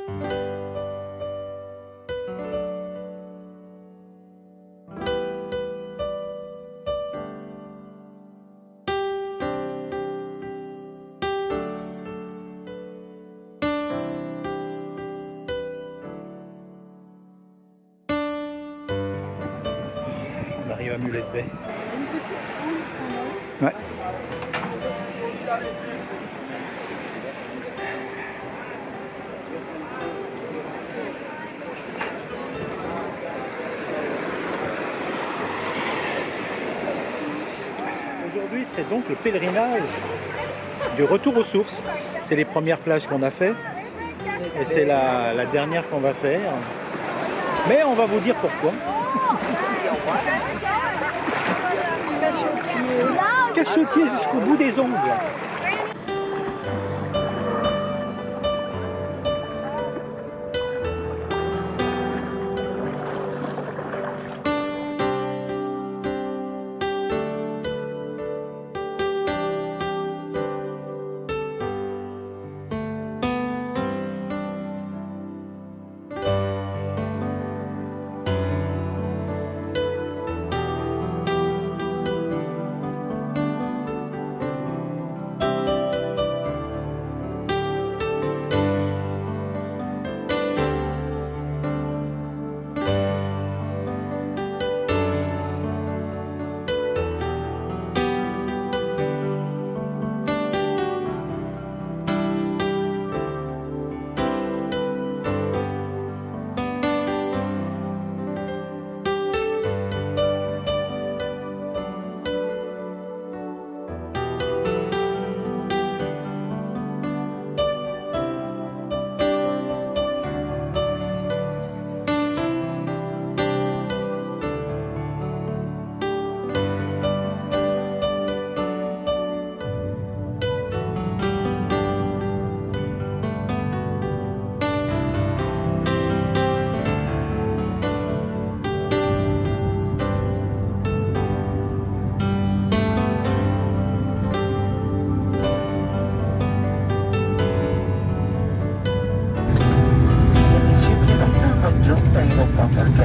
On arrive à Mulette Bay. Ouais. Aujourd'hui, c'est donc le pèlerinage du retour aux sources. C'est les premières plages qu'on a fait et c'est la dernière qu'on va faire. Mais on va vous dire pourquoi. Cachotier jusqu'au bout des ongles.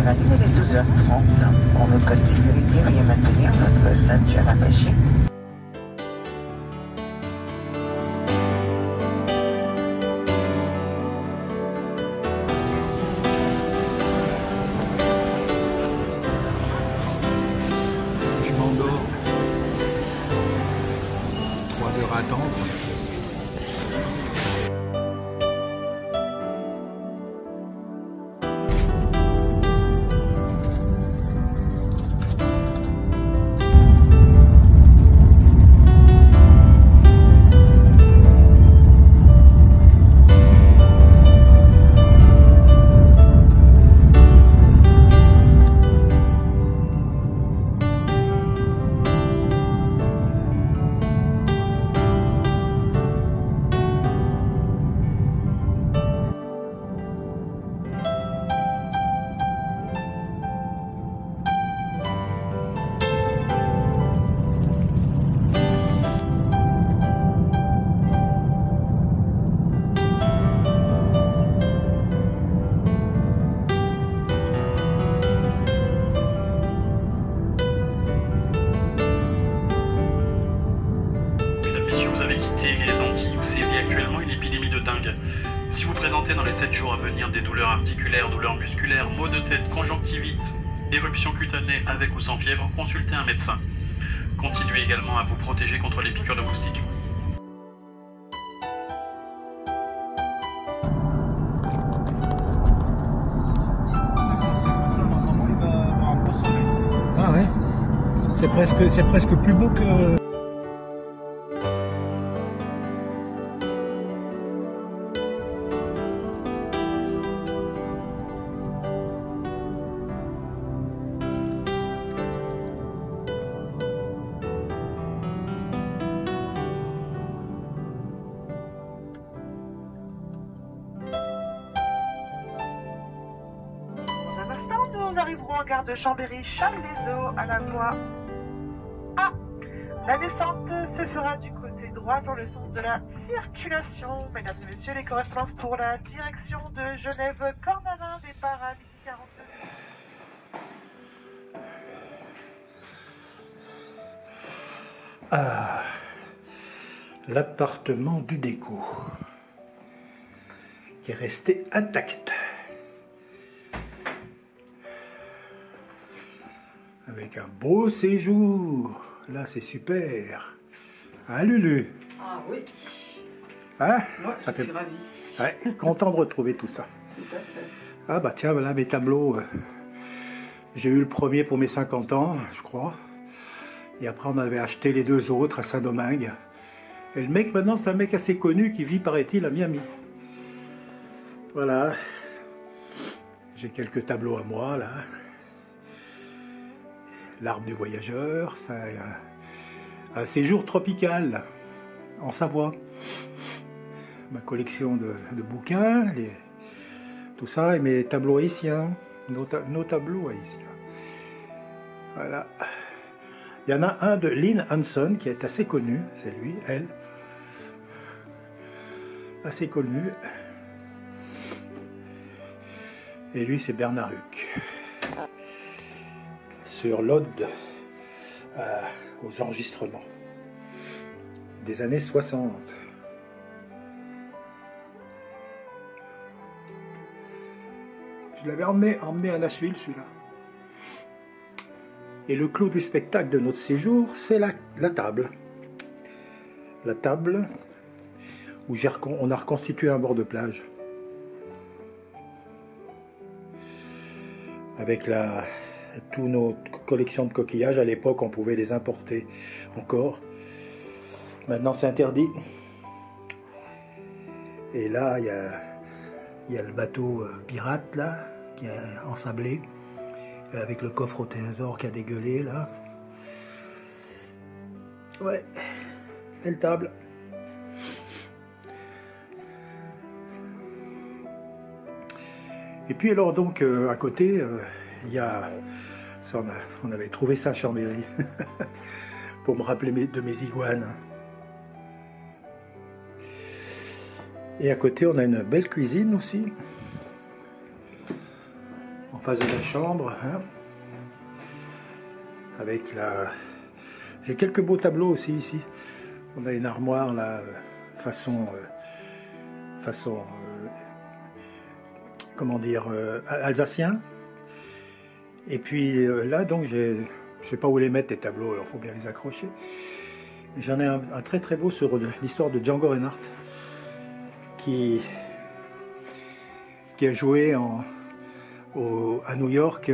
Arrivé les 12h30, pour notre sécurité, veuillez maintenir votre ceinture attachée. Je m'endors. 3 heures à attendre. Si vous présentez dans les 7 jours à venir des douleurs articulaires, douleurs musculaires, maux de tête, conjonctivite, éruption cutanée avec ou sans fièvre, consultez un médecin. Continuez également à vous protéger contre les piqûres de moustiques. Ah ouais, c'est presque plus beau que... Nous arriverons en gare de Chambéry-Charles-les-Eaux à la voie A. La descente se fera du côté restez droit dans le sens de la circulation. Mesdames et messieurs, les correspondances pour la direction de Genève-Cornavin, départ à 12h42. Ah, l'appartement du déco qui est resté intact avec un beau séjour. Là, c'est super. Hein, Lulu? Ah oui, Hein? moi Ça je fait... suis ravie. Ouais, content de retrouver tout ça. Tout à fait. Ah bah tiens, voilà mes tableaux. J'ai eu le premier pour mes 50 ans, je crois. Et après, on avait acheté les deux autres à Saint-Domingue. Et le mec, maintenant, c'est un mec assez connu qui vit, paraît-il, à Miami. Voilà. J'ai quelques tableaux à moi, là. L'arbre du voyageur, ça, un séjour tropical en Savoie. Ma collection de bouquins, tout ça, et mes tableaux haïtiens, nos tableaux haïtiens. Voilà. Il y en a un de Lynn Hanson qui est assez connu, c'est lui, elle. Assez connu. Et lui, c'est Bernard Huck. Sur l'ode aux enregistrements des années 60. Je l'avais emmené à Nashville, celui-là. Et le clou du spectacle de notre séjour, c'est la table. La table où on a reconstitué un bord de plage. Avec toutes nos collections de coquillages. À l'époque, on pouvait les importer encore. Maintenant, c'est interdit. Et là, il y a le bateau pirate, là, qui est ensablé. Avec le coffre au trésor qui a dégueulé, là. Ouais, belle table. Et puis alors, donc, à côté, il y a... Ça, on avait trouvé ça à Chambéry. Pour me rappeler de mes iguanes. Et à côté, on a une belle cuisine aussi. En face de la chambre, hein, avec j'ai quelques beaux tableaux aussi ici. On a une armoire là, façon comment dire, alsacien. Et puis là, donc, je sais pas où les mettre, les tableaux, alors faut bien les accrocher. J'en ai un très très beau sur l'histoire de Django Reinhardt, qui a joué à New York,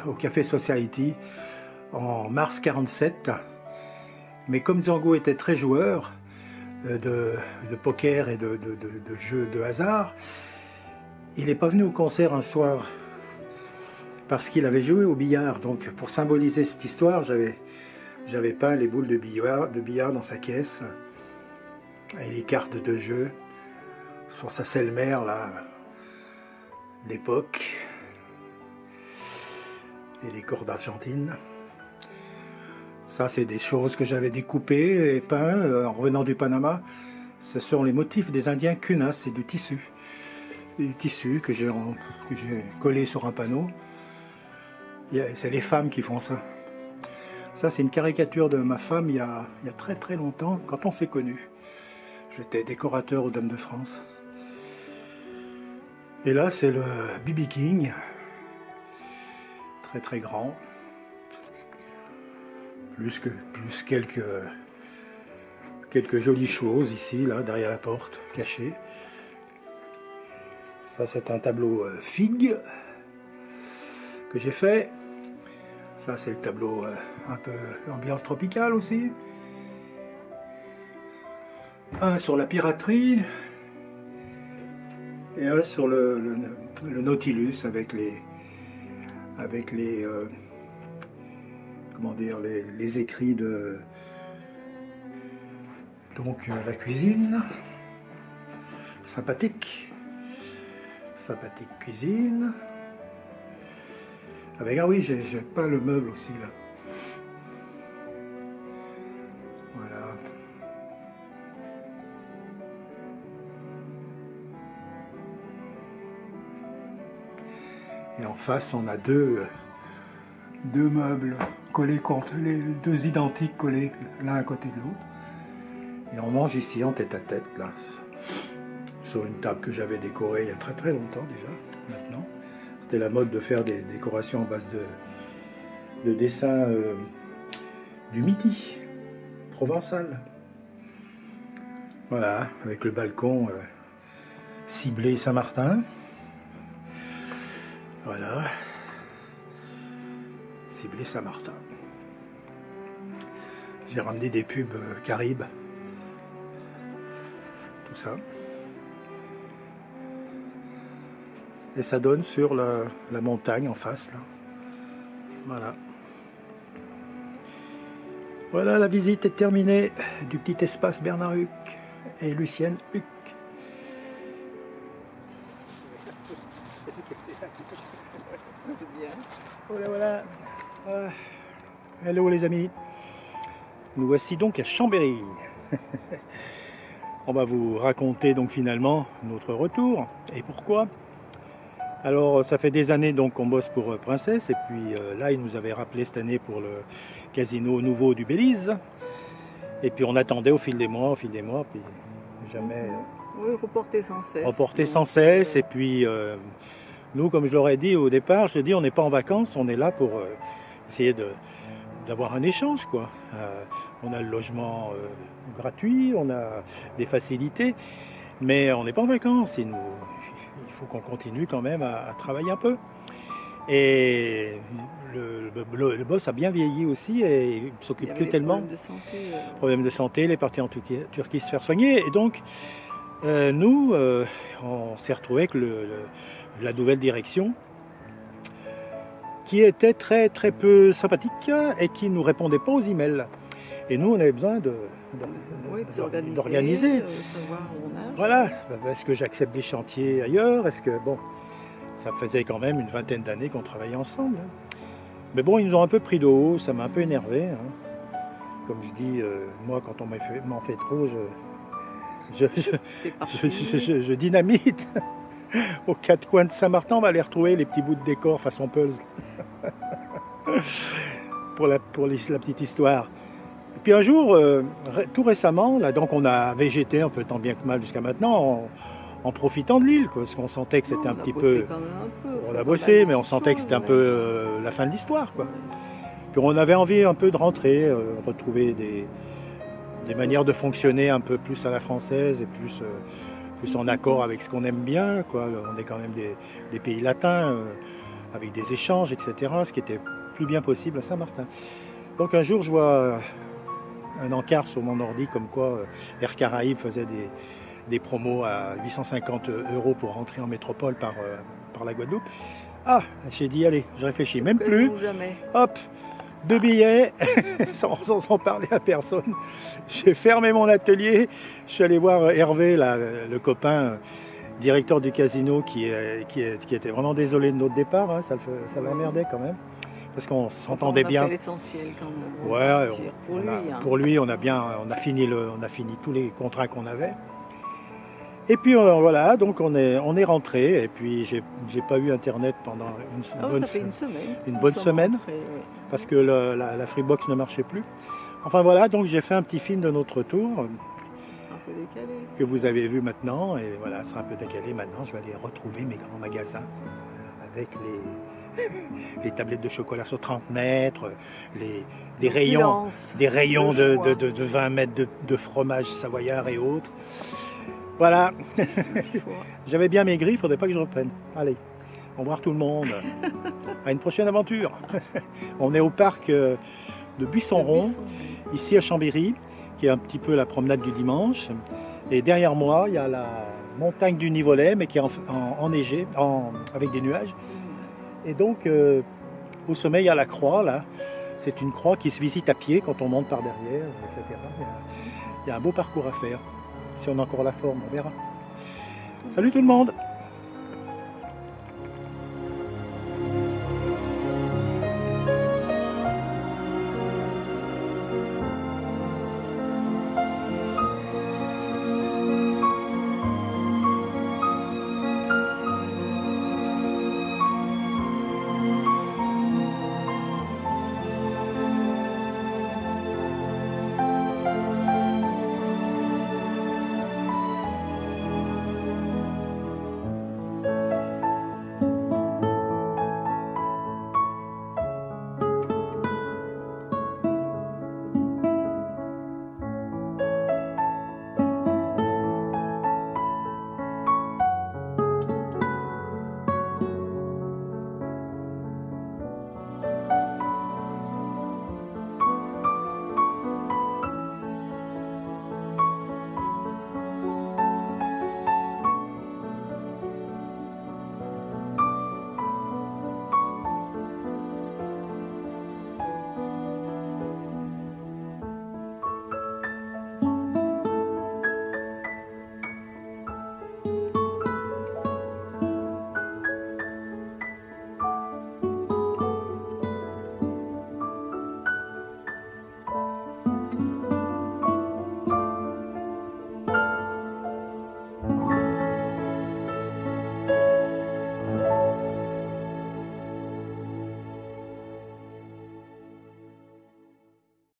au Café Society, en mars 47. Mais comme Django était très joueur de poker et de jeux de hasard, il n'est pas venu au concert un soir parce qu'il avait joué au billard. Donc pour symboliser cette histoire, j'avais peint les boules de billard dans sa caisse et les cartes de jeu sur sa selle-mère là d'époque. Et les cordes argentines. Ça, c'est des choses que j'avais découpées et peintes en revenant du Panama. Ce sont les motifs des Indiens Kunas, c'est du tissu. Du tissu que j'ai collé sur un panneau. C'est les femmes qui font ça. Ça, c'est une caricature de ma femme il y a très très longtemps, quand on s'est connus. J'étais décorateur aux Dames de France. Et là, c'est le B.B. King. Très très grand, plus quelques jolies choses ici, là, derrière la porte, cachées. Ça, c'est un tableau figue que j'ai fait. Ça, c'est le tableau un peu ambiance tropicale aussi. Un sur la piraterie et un sur le Nautilus avec les comment dire, les écrits de donc la cuisine sympathique cuisine avec, ah oui, j'ai peint le meuble aussi là, voilà. Et en face, on a deux meubles collés contre les deux identiques collés l'un à côté de l'autre. Et on mange ici en tête à tête, là, sur une table que j'avais décorée il y a très très longtemps déjà, maintenant. C'était la mode de faire des décorations en base de dessins du Midi, provençal. Voilà, avec le balcon ciblé Saint-Martin. Voilà. Ciblé Saint-Martin. J'ai ramené des pubs Caraïbes. Tout ça. Et ça donne sur la montagne en face, là. Voilà. Voilà, la visite est terminée du petit espace Bernard Huc et Lucienne Huc. Voilà, voilà. Hello les amis. Nous voici donc à Chambéry. On va vous raconter donc finalement notre retour et pourquoi. Alors ça fait des années donc qu'on bosse pour Princesse et puis là il nous avait rappelé cette année pour le casino nouveau du Belize. Et puis on attendait au fil des mois, puis jamais... Oui, reporter sans cesse. Reporter sans cesse et puis nous comme je l'aurais dit au départ, je te dis on n'est pas en vacances, on est là pour essayer d'avoir un échange quoi. On a le logement gratuit, on a des facilités, mais on n'est pas en vacances. Il faut qu'on continue quand même à travailler un peu. Et le boss a bien vieilli aussi et il ne s'occupe plus tellement. Problèmes de santé, il est parti en Turquie se faire soigner. Et donc, nous, on s'est retrouvés avec la nouvelle direction qui était très très peu sympathique et qui ne nous répondait pas aux emails. Et nous, on avait besoin d'organiser. Savoir où on a. Voilà, est-ce que j'accepte des chantiers ailleurs? Est-ce que, bon, ça faisait quand même une vingtaine d'années qu'on travaillait ensemble. Mais bon, ils nous ont un peu pris de haut, ça m'a un peu énervé. Hein. Comme je dis, moi, quand on m'en fait trop, je dynamite. Aux quatre coins de Saint-Martin, on va aller retrouver les petits bouts de décor façon puzzle. pour la petite histoire. Et puis un jour, tout récemment, là, donc on a végété un peu tant bien que mal jusqu'à maintenant, en profitant de l'île, parce qu'on sentait que c'était un petit peu... On a bossé, mais on sentait que c'était un peu la fin de l'histoire, quoi. Puis on avait envie un peu de rentrer, retrouver des manières de fonctionner un peu plus à la française et plus en accord avec ce qu'on aime bien, quoi. On est quand même des pays latins, avec des échanges, etc., ce qui était plus bien possible à Saint-Martin. Donc un jour, je vois un encart sur mon ordi comme quoi Air Caraïbes faisait des promos à 850 € pour rentrer en métropole par la Guadeloupe. Ah, j'ai dit allez, je réfléchis même plus. Hop, 2 billets, sans parler à personne. J'ai fermé mon atelier, je suis allé voir Hervé, là, le copain directeur du casino qui était vraiment désolé de notre départ, hein, ça l'emmerdait quand même. Parce qu'on s'entendait bien. C'est l'essentiel quand même. Ouais, pour lui, on a fini tous les contrats qu'on avait. Et puis voilà, donc on est rentré. Et puis j'ai pas eu internet pendant une bonne semaine, parce que la Freebox ne marchait plus. Enfin voilà, donc j'ai fait un petit film de notre retour. Un peu décalé. Que vous avez vu maintenant. Et voilà, c'est un peu décalé maintenant. Je vais aller retrouver mes grands magasins avec les tablettes de chocolat sur 30 mètres, des rayons de 20 mètres de fromage savoyard et autres. Voilà. J'avais bien maigri, il ne faudrait pas que je reprenne. Allez, au revoir tout le monde. À une prochaine aventure. On est au parc de Buisson-Rond, ici à Chambéry, qui est un petit peu la promenade du dimanche. Et derrière moi, il y a la montagne du Nivolet, mais qui est enneigée, avec des nuages. Et donc, au sommet, il y a la croix, là. C'est une croix qui se visite à pied quand on monte par derrière, etc. Il y a un beau parcours à faire. Si on a encore la forme, on verra. Salut tout le monde!